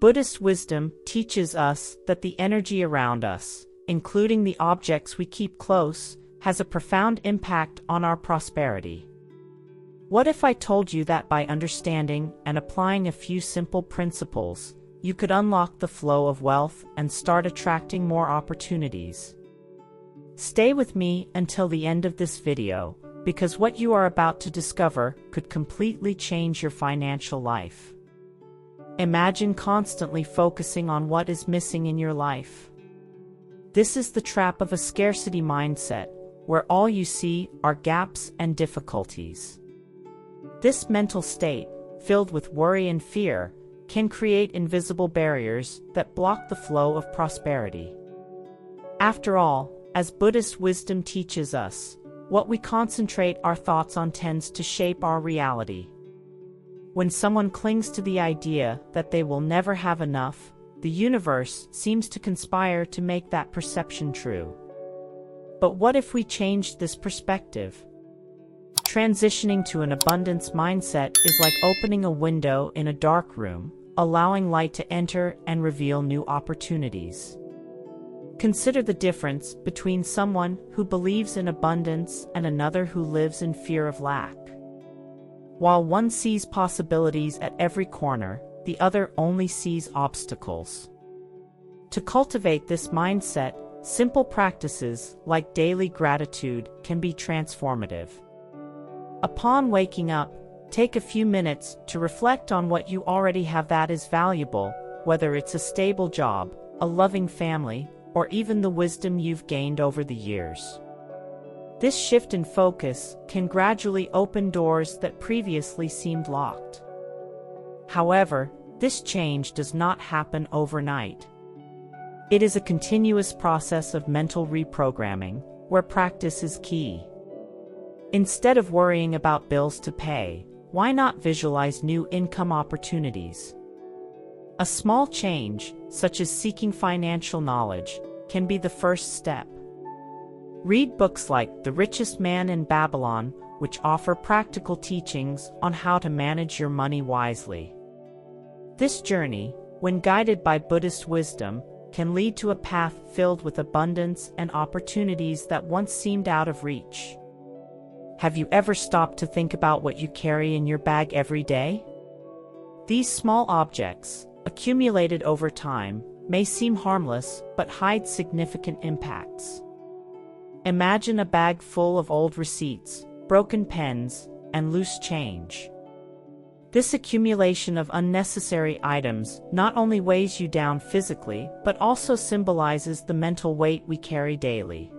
Buddhist wisdom teaches us that the energy around us, including the objects we keep close, has a profound impact on our prosperity. What if I told you that by understanding and applying a few simple principles, you could unlock the flow of wealth and start attracting more opportunities? Stay with me until the end of this video, because what you are about to discover could completely change your financial life. Imagine constantly focusing on what is missing in your life. This is the trap of a scarcity mindset, where all you see are gaps and difficulties. This mental state, filled with worry and fear, can create invisible barriers that block the flow of prosperity. After all, as Buddhist wisdom teaches us, what we concentrate our thoughts on tends to shape our reality. When someone clings to the idea that they will never have enough, the universe seems to conspire to make that perception true. But what if we changed this perspective? Transitioning to an abundance mindset is like opening a window in a dark room, allowing light to enter and reveal new opportunities. Consider the difference between someone who believes in abundance and another who lives in fear of lack. While one sees possibilities at every corner, the other only sees obstacles. To cultivate this mindset, simple practices like daily gratitude can be transformative. Upon waking up, take a few minutes to reflect on what you already have that is valuable, whether it's a stable job, a loving family, or even the wisdom you've gained over the years. This shift in focus can gradually open doors that previously seemed locked. However, this change does not happen overnight. It is a continuous process of mental reprogramming, where practice is key. Instead of worrying about bills to pay, why not visualize new income opportunities? A small change, such as seeking financial knowledge, can be the first step. Read books like The Richest Man in Babylon, which offer practical teachings on how to manage your money wisely. This journey, when guided by Buddhist wisdom, can lead to a path filled with abundance and opportunities that once seemed out of reach. Have you ever stopped to think about what you carry in your bag every day? These small objects, accumulated over time, may seem harmless but hide significant impacts. Imagine a bag full of old receipts, broken pens, and loose change. This accumulation of unnecessary items not only weighs you down physically, but also symbolizes the mental weight we carry daily.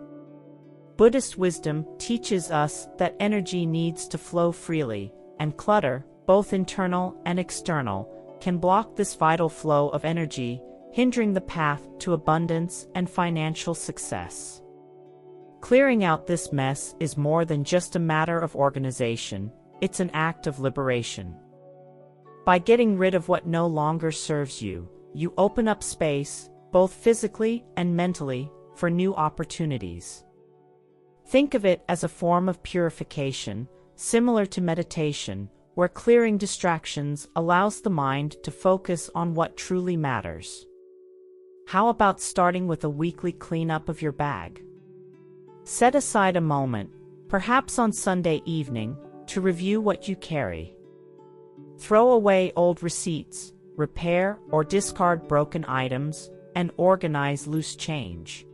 Buddhist wisdom teaches us that energy needs to flow freely, and clutter, both internal and external, can block this vital flow of energy, hindering the path to abundance and financial success. Clearing out this mess is more than just a matter of organization, it's an act of liberation. By getting rid of what no longer serves you, you open up space, both physically and mentally, for new opportunities. Think of it as a form of purification, similar to meditation, where clearing distractions allows the mind to focus on what truly matters. How about starting with a weekly cleanup of your bag? Set aside a moment, perhaps on Sunday evening, to review what you carry. Throw away old receipts, repair or discard broken items, and organize loose change.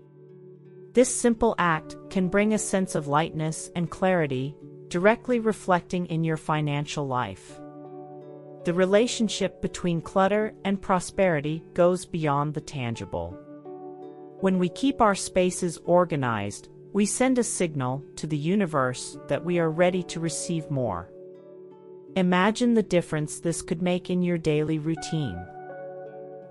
This simple act can bring a sense of lightness and clarity, directly reflecting in your financial life. The relationship between clutter and prosperity goes beyond the tangible. When we keep our spaces organized, we send a signal to the universe that we are ready to receive more. Imagine the difference this could make in your daily routine.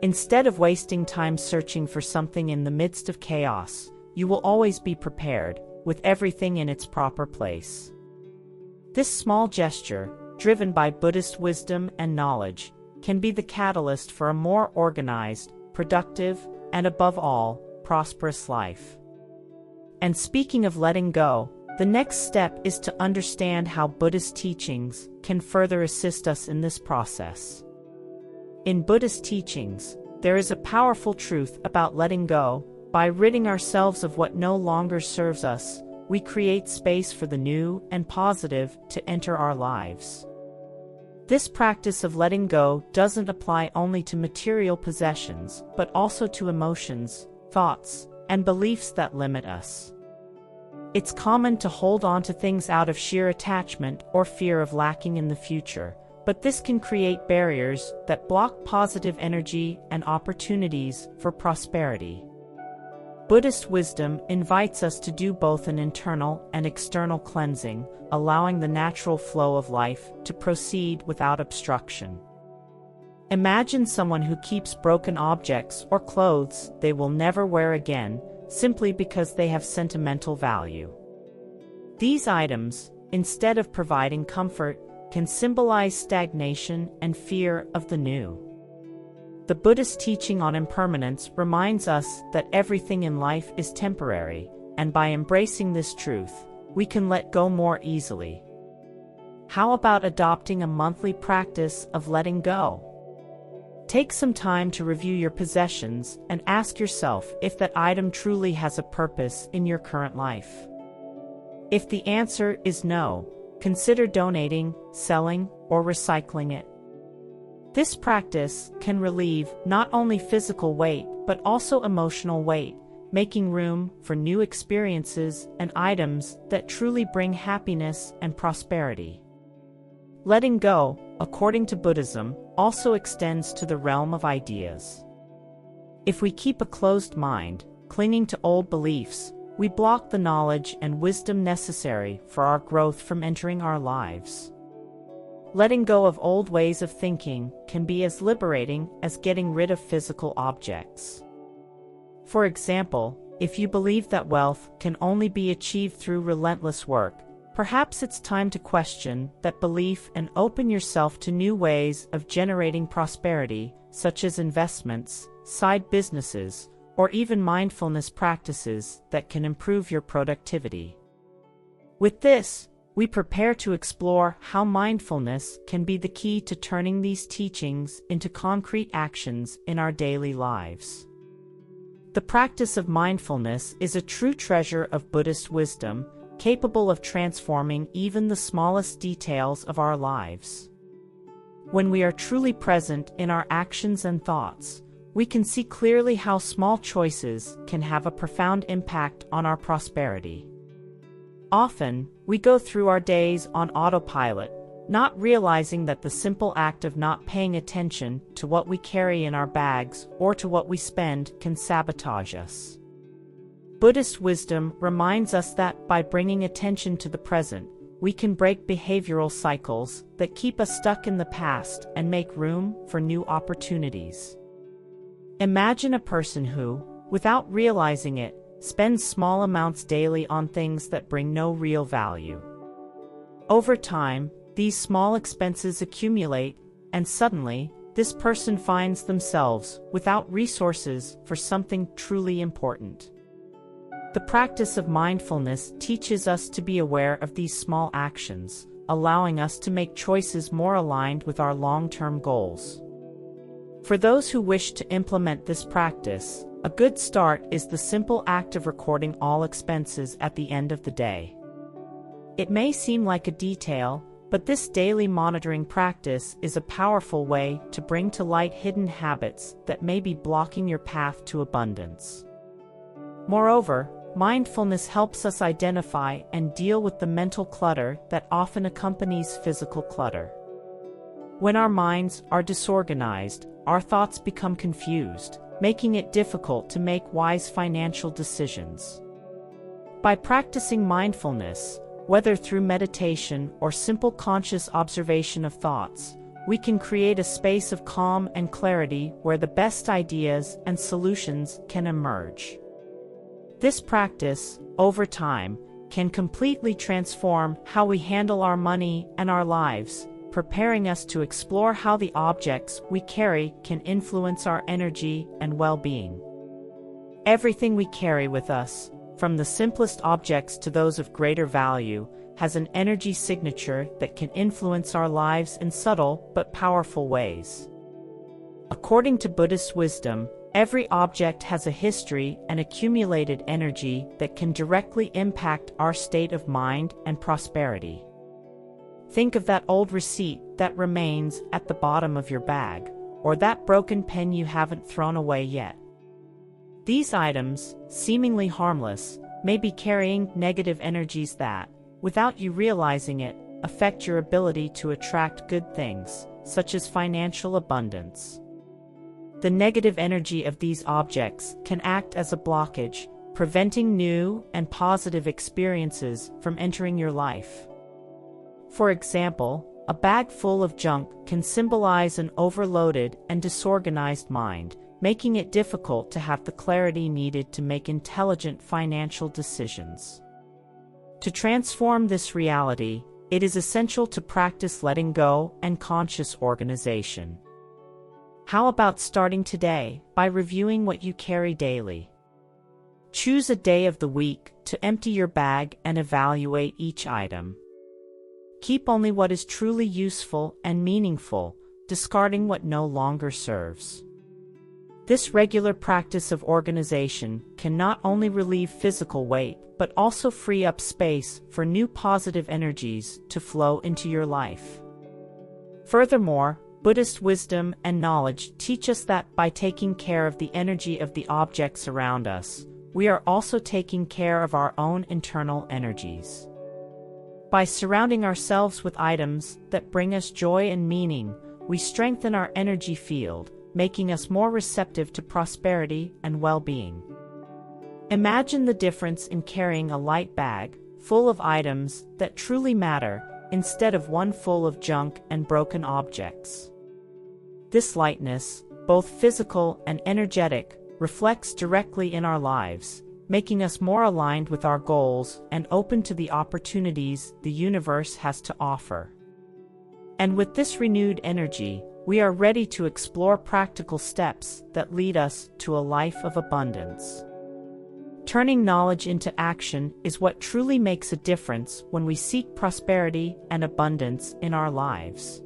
Instead of wasting time searching for something in the midst of chaos, you will always be prepared, with everything in its proper place. This small gesture, driven by Buddhist wisdom and knowledge, can be the catalyst for a more organized, productive, and above all, prosperous life. And speaking of letting go, the next step is to understand how Buddhist teachings can further assist us in this process. In Buddhist teachings, there is a powerful truth about letting go. By ridding ourselves of what no longer serves us, we create space for the new and positive to enter our lives. This practice of letting go doesn't apply only to material possessions, but also to emotions, thoughts, and beliefs that limit us. It's common to hold on to things out of sheer attachment or fear of lacking in the future, but this can create barriers that block positive energy and opportunities for prosperity. Buddhist wisdom invites us to do both an internal and external cleansing, allowing the natural flow of life to proceed without obstruction. Imagine someone who keeps broken objects or clothes they will never wear again, simply because they have sentimental value. These items, instead of providing comfort, can symbolize stagnation and fear of the new. The Buddhist teaching on impermanence reminds us that everything in life is temporary, and by embracing this truth, we can let go more easily. How about adopting a monthly practice of letting go? Take some time to review your possessions and ask yourself if that item truly has a purpose in your current life. If the answer is no, consider donating, selling, or recycling it. This practice can relieve not only physical weight but also emotional weight, making room for new experiences and items that truly bring happiness and prosperity. Letting go, according to Buddhism, also extends to the realm of ideas. If we keep a closed mind, clinging to old beliefs, we block the knowledge and wisdom necessary for our growth from entering our lives. Letting go of old ways of thinking can be as liberating as getting rid of physical objects. For example, if you believe that wealth can only be achieved through relentless work, perhaps it's time to question that belief and open yourself to new ways of generating prosperity, such as investments, side businesses, or even mindfulness practices that can improve your productivity. With this, we prepare to explore how mindfulness can be the key to turning these teachings into concrete actions in our daily lives. The practice of mindfulness is a true treasure of Buddhist wisdom, capable of transforming even the smallest details of our lives. When we are truly present in our actions and thoughts, we can see clearly how small choices can have a profound impact on our prosperity. Often, we go through our days on autopilot, not realizing that the simple act of not paying attention to what we carry in our bags or to what we spend can sabotage us. Buddhist wisdom reminds us that by bringing attention to the present, we can break behavioral cycles that keep us stuck in the past and make room for new opportunities. Imagine a person who, without realizing it, spends small amounts daily on things that bring no real value. Over time, these small expenses accumulate, and suddenly, this person finds themselves without resources for something truly important. The practice of mindfulness teaches us to be aware of these small actions, allowing us to make choices more aligned with our long-term goals. For those who wish to implement this practice, a good start is the simple act of recording all expenses at the end of the day. It may seem like a detail, but this daily monitoring practice is a powerful way to bring to light hidden habits that may be blocking your path to abundance. Moreover, mindfulness helps us identify and deal with the mental clutter that often accompanies physical clutter. When our minds are disorganized, our thoughts become confused, making it difficult to make wise financial decisions. By practicing mindfulness, whether through meditation or simple conscious observation of thoughts, we can create a space of calm and clarity where the best ideas and solutions can emerge. This practice, over time, can completely transform how we handle our money and our lives, preparing us to explore how the objects we carry can influence our energy and well-being. Everything we carry with us, from the simplest objects to those of greater value, has an energy signature that can influence our lives in subtle but powerful ways. According to Buddhist wisdom, every object has a history and accumulated energy that can directly impact our state of mind and prosperity. Think of that old receipt that remains at the bottom of your bag, or that broken pen you haven't thrown away yet. These items, seemingly harmless, may be carrying negative energies that, without you realizing it, affect your ability to attract good things, such as financial abundance. The negative energy of these objects can act as a blockage, preventing new and positive experiences from entering your life. For example, a bag full of junk can symbolize an overloaded and disorganized mind, making it difficult to have the clarity needed to make intelligent financial decisions. To transform this reality, it is essential to practice letting go and conscious organization. How about starting today by reviewing what you carry daily? Choose a day of the week to empty your bag and evaluate each item. Keep only what is truly useful and meaningful, discarding what no longer serves. This regular practice of organization can not only relieve physical weight, but also free up space for new positive energies to flow into your life. Furthermore, Buddhist wisdom and knowledge teach us that by taking care of the energy of the objects around us, we are also taking care of our own internal energies. By surrounding ourselves with items that bring us joy and meaning, we strengthen our energy field, making us more receptive to prosperity and well-being. Imagine the difference in carrying a light bag, full of items that truly matter, instead of one full of junk and broken objects. This lightness, both physical and energetic, reflects directly in our lives, making us more aligned with our goals and open to the opportunities the universe has to offer. And with this renewed energy, we are ready to explore practical steps that lead us to a life of abundance. Turning knowledge into action is what truly makes a difference when we seek prosperity and abundance in our lives.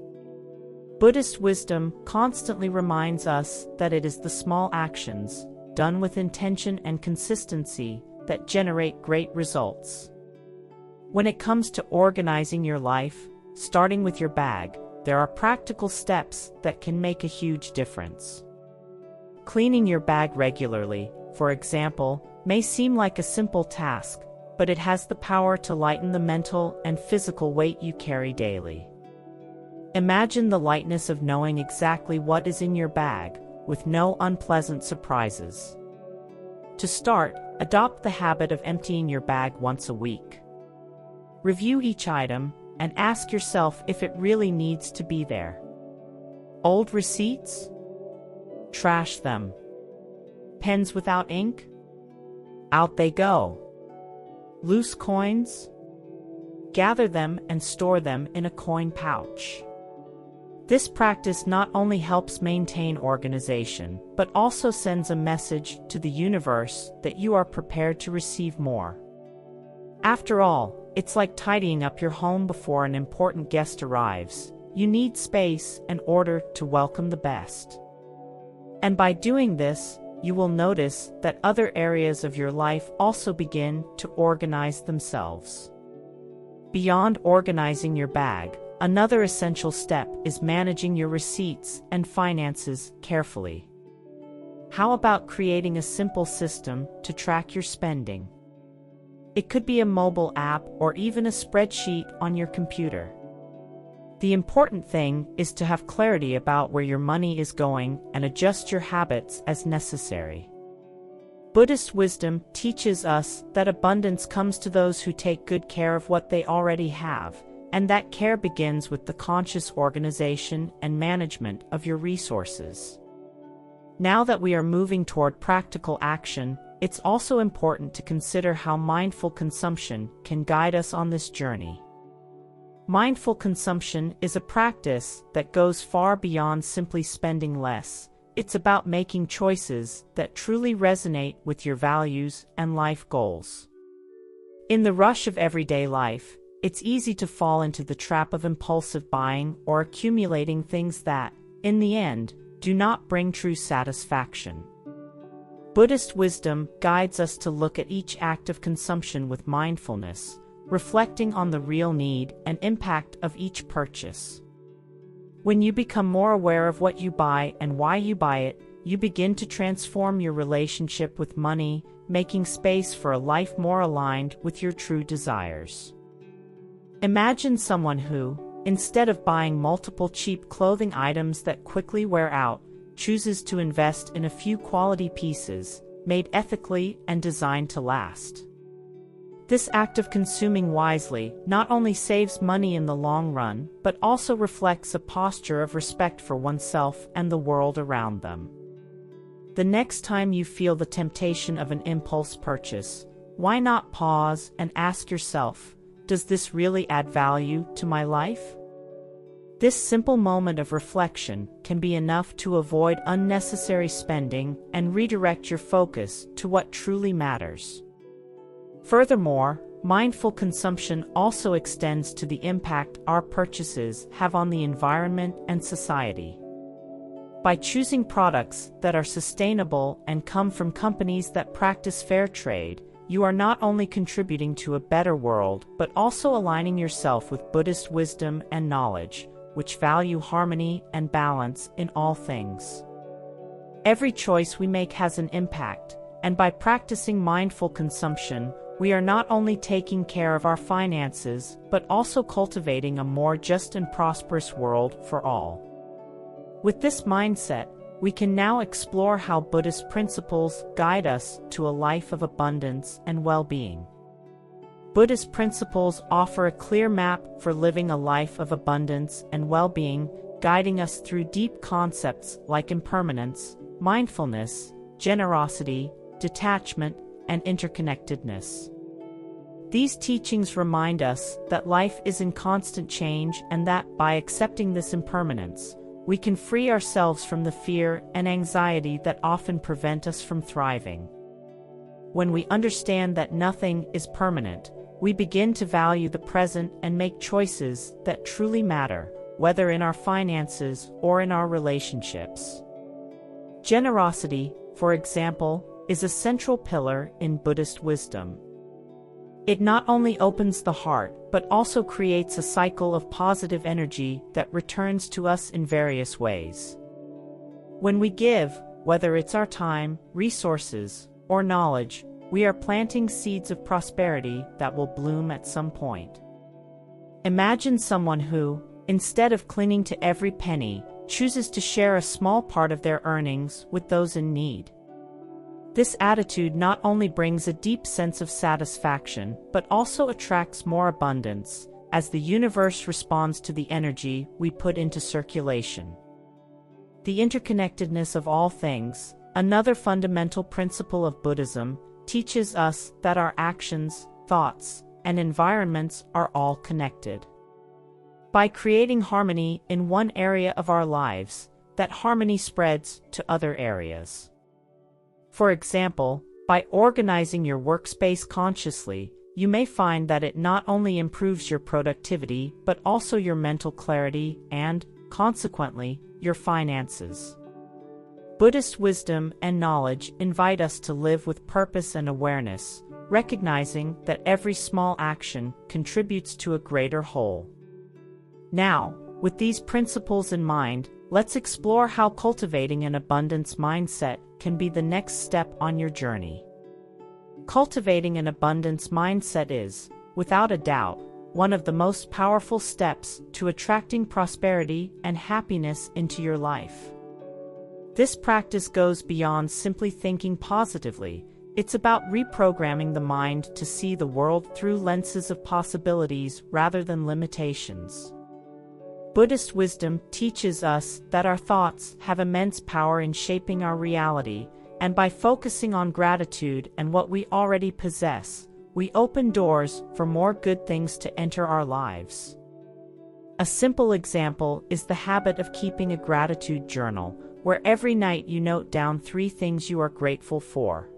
Buddhist wisdom constantly reminds us that it is the small actions, done with intention and consistency, that generate great results. When it comes to organizing your life, starting with your bag, there are practical steps that can make a huge difference. Cleaning your bag regularly, for example, may seem like a simple task, but it has the power to lighten the mental and physical weight you carry daily. Imagine the lightness of knowing exactly what is in your bag, with no unpleasant surprises. To start, adopt the habit of emptying your bag once a week. Review each item and ask yourself if it really needs to be there. Old receipts? Trash them. Pens without ink? Out they go. Loose coins? Gather them and store them in a coin pouch. This practice not only helps maintain organization, but also sends a message to the universe that you are prepared to receive more. After all, it's like tidying up your home before an important guest arrives. You need space and order to welcome the best. And by doing this, you will notice that other areas of your life also begin to organize themselves. Beyond organizing your bag, another essential step is managing your receipts and finances carefully. How about creating a simple system to track your spending? It could be a mobile app or even a spreadsheet on your computer. The important thing is to have clarity about where your money is going and adjust your habits as necessary. Buddhist wisdom teaches us that abundance comes to those who take good care of what they already have, and that care begins with the conscious organization and management of your resources. Now that we are moving toward practical action, it's also important to consider how mindful consumption can guide us on this journey. Mindful consumption is a practice that goes far beyond simply spending less. It's about making choices that truly resonate with your values and life goals. In the rush of everyday life, it's easy to fall into the trap of impulsive buying or accumulating things that, in the end, do not bring true satisfaction. Buddhist wisdom guides us to look at each act of consumption with mindfulness, reflecting on the real need and impact of each purchase. When you become more aware of what you buy and why you buy it, you begin to transform your relationship with money, making space for a life more aligned with your true desires. Imagine someone who, instead of buying multiple cheap clothing items that quickly wear out, chooses to invest in a few quality pieces, made ethically and designed to last. This act of consuming wisely not only saves money in the long run, but also reflects a posture of respect for oneself and the world around them. The next time you feel the temptation of an impulse purchase, why not pause and ask yourself, does this really add value to my life? This simple moment of reflection can be enough to avoid unnecessary spending and redirect your focus to what truly matters. Furthermore, mindful consumption also extends to the impact our purchases have on the environment and society. By choosing products that are sustainable and come from companies that practice fair trade, you are not only contributing to a better world but also aligning yourself with Buddhist wisdom and knowledge, which value harmony and balance in all things. Every choice we make has an impact, and by practicing mindful consumption, we are not only taking care of our finances, but also cultivating a more just and prosperous world for all. With this mindset, we can now explore how Buddhist principles guide us to a life of abundance and well-being. Buddhist principles offer a clear map for living a life of abundance and well-being, guiding us through deep concepts like impermanence, mindfulness, generosity, detachment, and interconnectedness. These teachings remind us that life is in constant change and that, by accepting this impermanence, we can free ourselves from the fear and anxiety that often prevent us from thriving. When we understand that nothing is permanent, we begin to value the present and make choices that truly matter, whether in our finances or in our relationships. Generosity, for example, is a central pillar in Buddhist wisdom. It not only opens the heart, but also creates a cycle of positive energy that returns to us in various ways. When we give, whether it's our time, resources, or knowledge, we are planting seeds of prosperity that will bloom at some point. Imagine someone who, instead of clinging to every penny, chooses to share a small part of their earnings with those in need. This attitude not only brings a deep sense of satisfaction, but also attracts more abundance, as the universe responds to the energy we put into circulation. The interconnectedness of all things, another fundamental principle of Buddhism, teaches us that our actions, thoughts, and environments are all connected. By creating harmony in one area of our lives, that harmony spreads to other areas. For example, by organizing your workspace consciously, you may find that it not only improves your productivity but also your mental clarity and, consequently, your finances. Buddhist wisdom and knowledge invite us to live with purpose and awareness, recognizing that every small action contributes to a greater whole. Now, with these principles in mind, let's explore how cultivating an abundance mindset can be the next step on your journey. Cultivating an abundance mindset is, without a doubt, one of the most powerful steps to attracting prosperity and happiness into your life. This practice goes beyond simply thinking positively. It's about reprogramming the mind to see the world through lenses of possibilities rather than limitations. Buddhist wisdom teaches us that our thoughts have immense power in shaping our reality, and by focusing on gratitude and what we already possess, we open doors for more good things to enter our lives. A simple example is the habit of keeping a gratitude journal, where every night you note down 3 things you are grateful for.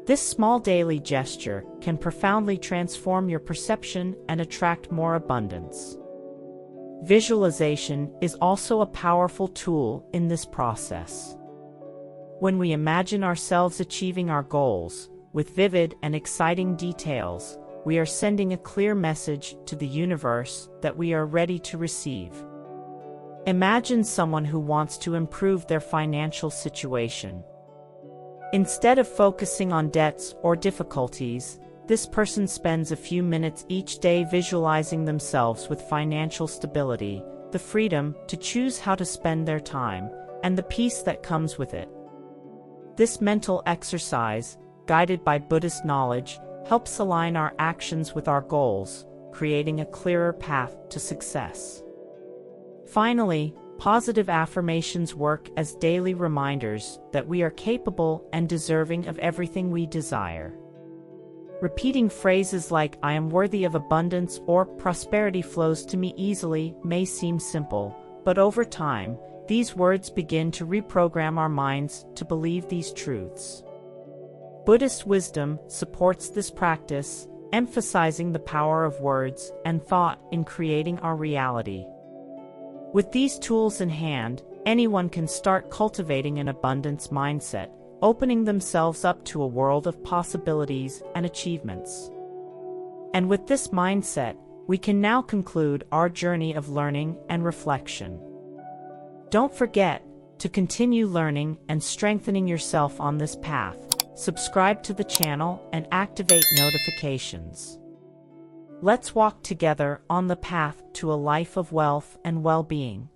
This small daily gesture can profoundly transform your perception and attract more abundance. Visualization is also a powerful tool in this process. When we imagine ourselves achieving our goals, with vivid and exciting details, we are sending a clear message to the universe that we are ready to receive. Imagine someone who wants to improve their financial situation. Instead of focusing on debts or difficulties, this person spends a few minutes each day visualizing themselves with financial stability, the freedom to choose how to spend their time, and the peace that comes with it. This mental exercise, guided by Buddhist knowledge, helps align our actions with our goals, creating a clearer path to success. Finally, positive affirmations work as daily reminders that we are capable and deserving of everything we desire. Repeating phrases like "I am worthy of abundance" or "prosperity flows to me easily" may seem simple, but over time, these words begin to reprogram our minds to believe these truths. Buddhist wisdom supports this practice, emphasizing the power of words and thought in creating our reality. With these tools in hand, anyone can start cultivating an abundance mindset, opening themselves up to a world of possibilities and achievements. And with this mindset, we can now conclude our journey of learning and reflection. Don't forget to continue learning and strengthening yourself on this path. Subscribe to the channel and activate notifications. Let's walk together on the path to a life of wealth and well-being.